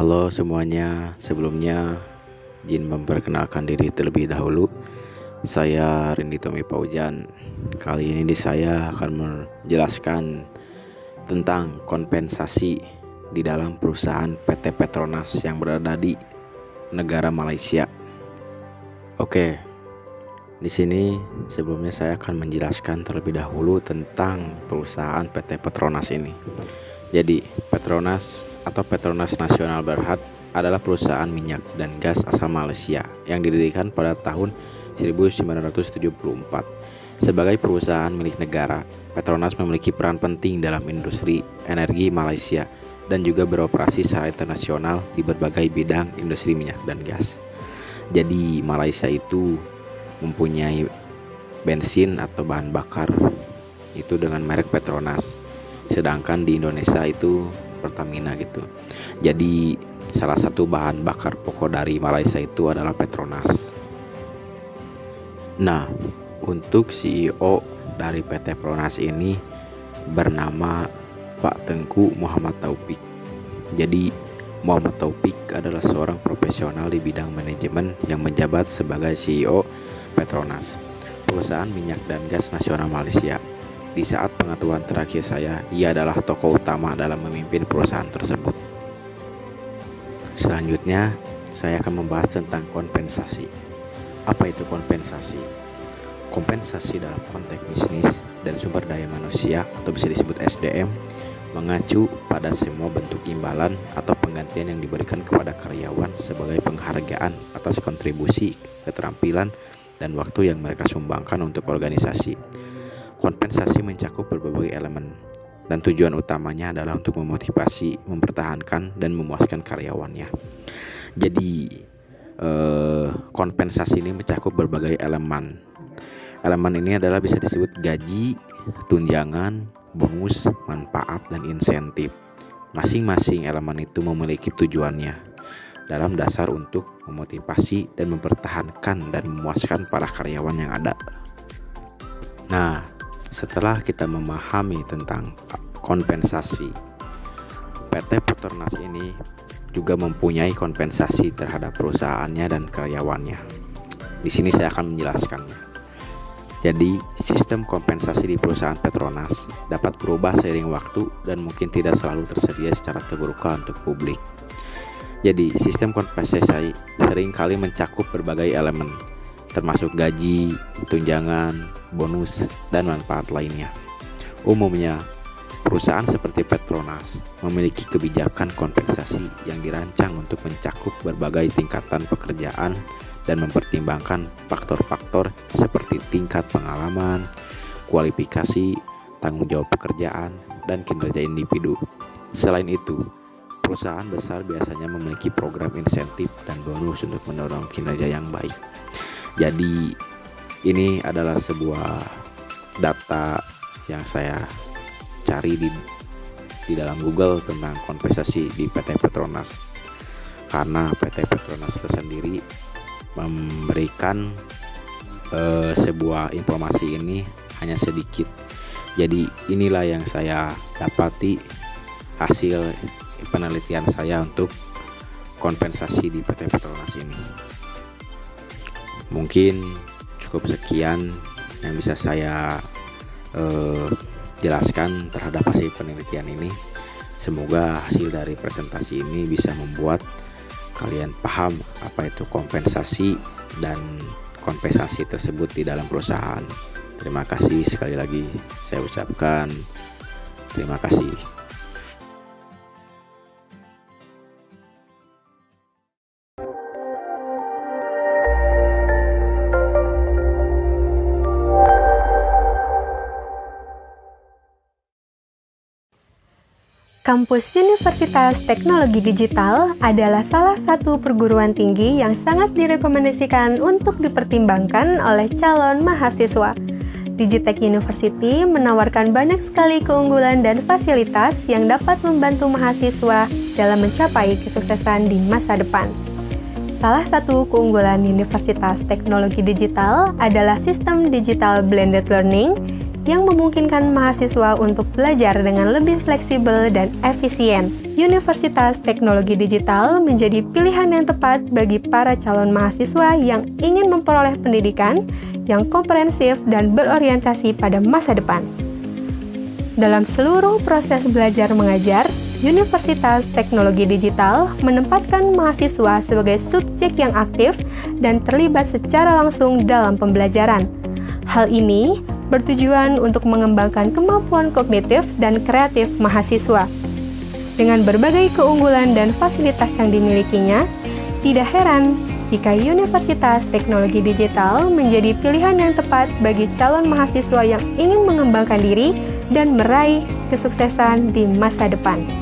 Halo semuanya, sebelumnya izin memperkenalkan diri terlebih dahulu. Saya Rindi Tommy Paujan. Kali ini saya akan menjelaskan tentang kompensasi di dalam perusahaan PT Petronas yang berada di negara Malaysia. Oke, di sini sebelumnya saya akan menjelaskan terlebih dahulu tentang perusahaan PT Petronas ini. Jadi, Petronas atau Petronas Nasional Berhad adalah perusahaan minyak dan gas asal Malaysia yang didirikan pada tahun 1974. Sebagai perusahaan milik negara, Petronas memiliki peran penting dalam industri energi Malaysia dan juga beroperasi secara internasional di berbagai bidang industri minyak dan gas. Jadi, Malaysia itu mempunyai bensin atau bahan bakar itu dengan merek Petronas. Sedangkan di Indonesia itu Pertamina gitu. Jadi salah satu bahan bakar pokok dari Malaysia itu adalah Petronas. Nah, untuk CEO dari PT Petronas ini bernama Pak Tengku Muhammad Taufik. Jadi Muhammad Taufik adalah seorang profesional di bidang manajemen yang menjabat sebagai CEO Petronas, perusahaan minyak dan gas nasional Malaysia. Di saat pengetahuan terakhir saya, ia adalah tokoh utama dalam memimpin perusahaan tersebut. Selanjutnya, saya akan membahas tentang kompensasi. Apa itu kompensasi? Kompensasi dalam konteks bisnis dan sumber daya manusia atau bisa disebut SDM mengacu pada semua bentuk imbalan atau penggantian yang diberikan kepada karyawan sebagai penghargaan atas kontribusi, keterampilan, dan waktu yang mereka sumbangkan untuk organisasi. Kompensasi mencakup berbagai elemen dan tujuan utamanya adalah untuk memotivasi, mempertahankan, dan memuaskan karyawannya. Jadi kompensasi ini mencakup berbagai elemen. Elemen ini adalah bisa disebut gaji, tunjangan, bonus, manfaat, dan insentif. Masing-masing elemen itu memiliki tujuannya dalam dasar untuk memotivasi dan mempertahankan dan memuaskan para karyawan yang ada. Nah, setelah kita memahami tentang kompensasi, PT Petronas ini juga mempunyai kompensasi terhadap perusahaannya dan karyawannya. Di sini saya akan menjelaskannya. Jadi, sistem kompensasi di perusahaan Petronas dapat berubah seiring waktu dan mungkin tidak selalu tersedia secara terbuka untuk publik. Jadi, sistem kompensasi seringkali mencakup berbagai elemen, termasuk gaji, tunjangan, bonus, dan manfaat lainnya. Umumnya, perusahaan seperti Petronas memiliki kebijakan kompensasi yang dirancang untuk mencakup berbagai tingkatan pekerjaan dan mempertimbangkan faktor-faktor seperti tingkat pengalaman, kualifikasi, tanggung jawab pekerjaan, dan kinerja individu. Selain itu, perusahaan besar biasanya memiliki program insentif dan bonus untuk mendorong kinerja yang baik. Jadi ini adalah sebuah data yang saya cari di dalam Google tentang kompensasi di PT Petronas. Karena PT Petronas tersendiri memberikan sebuah informasi ini hanya sedikit. Jadi inilah yang saya dapati hasil penelitian saya untuk kompensasi di PT Petronas ini. Mungkin cukup sekian yang bisa saya jelaskan terhadap hasil penelitian ini. Semoga hasil dari presentasi ini bisa membuat kalian paham apa itu kompensasi dan kompensasi tersebut di dalam perusahaan. Terima kasih sekali lagi saya ucapkan terima kasih. Kampus Universitas Teknologi Digital adalah salah satu perguruan tinggi yang sangat direkomendasikan untuk dipertimbangkan oleh calon mahasiswa. Digitek University menawarkan banyak sekali keunggulan dan fasilitas yang dapat membantu mahasiswa dalam mencapai kesuksesan di masa depan. Salah satu keunggulan Universitas Teknologi Digital adalah sistem digital blended learning yang memungkinkan mahasiswa untuk belajar dengan lebih fleksibel dan efisien. Universitas Teknologi Digital menjadi pilihan yang tepat bagi para calon mahasiswa yang ingin memperoleh pendidikan yang komprehensif dan berorientasi pada masa depan. Dalam seluruh proses belajar mengajar, Universitas Teknologi Digital menempatkan mahasiswa sebagai subjek yang aktif dan terlibat secara langsung dalam pembelajaran. Hal ini bertujuan untuk mengembangkan kemampuan kognitif dan kreatif mahasiswa. Dengan berbagai keunggulan dan fasilitas yang dimilikinya, tidak heran jika Universitas Teknologi Digital menjadi pilihan yang tepat bagi calon mahasiswa yang ingin mengembangkan diri dan meraih kesuksesan di masa depan.